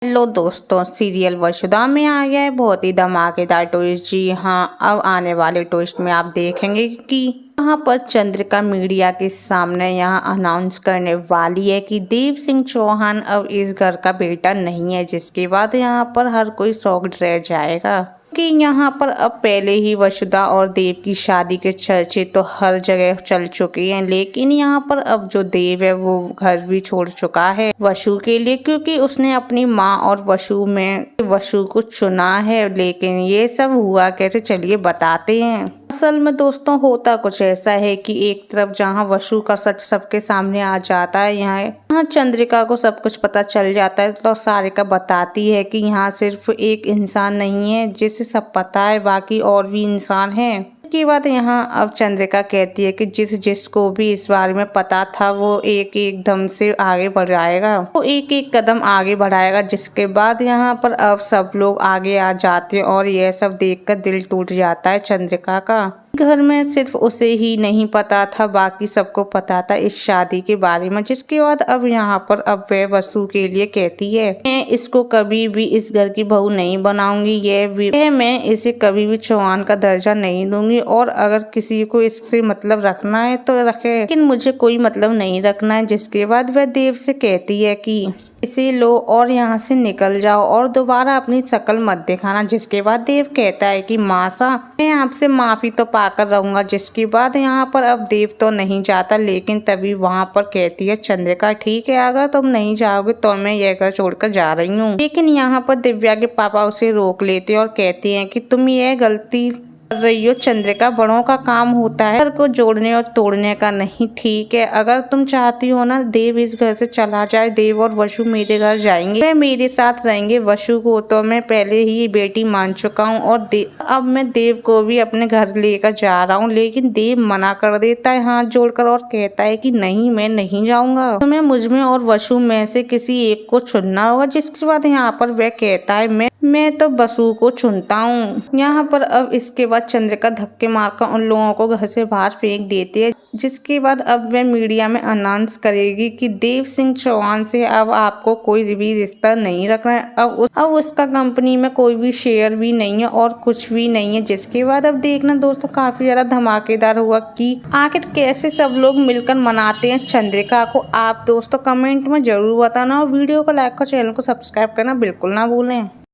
Hello दोस्तों, serial वसुधा में आ गया है बहुत ही धमाकेदार ट्विस्ट। जी हाँ, अब आने वाले ट्विस्ट में आप देखेंगे कि यहाँ पर चंद्रिका मीडिया के सामने यहाँ अनाउंस करने वाली है कि देव सिंह चौहान अब इस घर का बेटा नहीं है, जिसके बाद यहाँ पर हर कोई शॉक्ड रह जाएगा कि यहाँ पर अब पहले ही वसुधा और देव की शादी के चर्चे तो हर जगह चल चुके हैं, लेकिन यहाँ पर अब जो देव है वो घर भी छोड़ चुका है वसु के लिए, क्योंकि उसने अपनी माँ और वसु को चुना है। लेकिन ये सब हुआ कैसे, चलिए बताते हैं। असल में दोस्तों होता कुछ ऐसा है कि एक तरफ जहाँ वसु का सच सबके सामने आ जाता है, यहाँ चंद्रिका को सब कुछ पता चल जाता है, तो सारिका बताती है कि यहाँ सिर्फ एक इंसान नहीं है जिसे सब पता है, बाकी और भी इंसान हैं। इसके बाद यहाँ अब चंद्रिका कहती है कि जिसको भी इस बारे में पता था वो एक एक दम से आगे बढ़ जाएगा, वो एक एक कदम आगे बढ़ाएगा। जिसके बाद यहाँ पर अब सब लोग आगे आ जाते हैं और यह सब देखकर दिल टूट जाता है चंद्रिका का। घर में सिर्फ उसे ही नहीं पता था, बाकी सबको पता था इस शादी के बारे में। जिसके बाद अब यहाँ पर अब वह वसु के लिए कहती है, मैं इसको कभी भी इस घर की बहू नहीं बनाऊंगी, मैं इसे कभी भी चौहान का दर्जा नहीं दूंगी, और अगर किसी को इससे मतलब रखना है तो रखे, लेकिन मुझे कोई मतलब नहीं रखना है। जिसके बाद वह देव से कहती है कि इसे लो और यहाँ से निकल जाओ और दोबारा अपनी शक्ल मत दिखाना। जिसके बाद देव कहता है कि मासा, मैं आपसे माफी तो पाकर रहूंगा। जिसके बाद यहाँ पर अब देव तो नहीं जाता, लेकिन तभी वहाँ पर कहती है चंद्रिका, ठीक है अगर तुम नहीं जाओगे तो मैं यह घर छोड़कर जा रही हूँ। लेकिन यहाँ पर दिव्या के पापा उसे रोक लेते और कहते हैं कि तुम यह गलती कर रही हो चंद्रिका, बड़ों का काम होता है घर को जोड़ने और तोड़ने का नहीं। ठीक है, अगर तुम चाहती हो ना देव इस घर से चला जाए, देव और वसु मेरे घर जाएंगे, वे मेरे साथ रहेंगे। वसु को तो मैं पहले ही बेटी मान चुका हूँ और अब मैं देव को भी अपने घर लेकर जा रहा हूँ। लेकिन देव मना कर देता है हाथ जोड़कर और कहता है कि नहीं, मैं नहीं जाऊंगा, तुम्हें मुझ में और वसु में से किसी एक को चुनना होगा। जिसके बाद यहाँ पर वह कहता है मैं तो वसु को चुनता हूँ। यहाँ पर अब इसके बाद चंद्रिका धक्के मारकर उन लोगों को घर से बाहर फेंक देती है। जिसके बाद अब वह मीडिया में अनाउंस करेगी कि देव सिंह चौहान से अब आपको कोई भी रिश्ता नहीं रखना है, अब उसका कंपनी में कोई भी शेयर भी नहीं है और कुछ भी नहीं है। जिसके बाद अब देखना दोस्तों काफी ज्यादा धमाकेदार हुआ कि आखिर कैसे सब लोग मिलकर मनाते हैं चंद्रिका को। आप दोस्तों कमेंट में जरूर बताना और वीडियो को लाइक और चैनल को सब्सक्राइब करना बिल्कुल ना भूलें।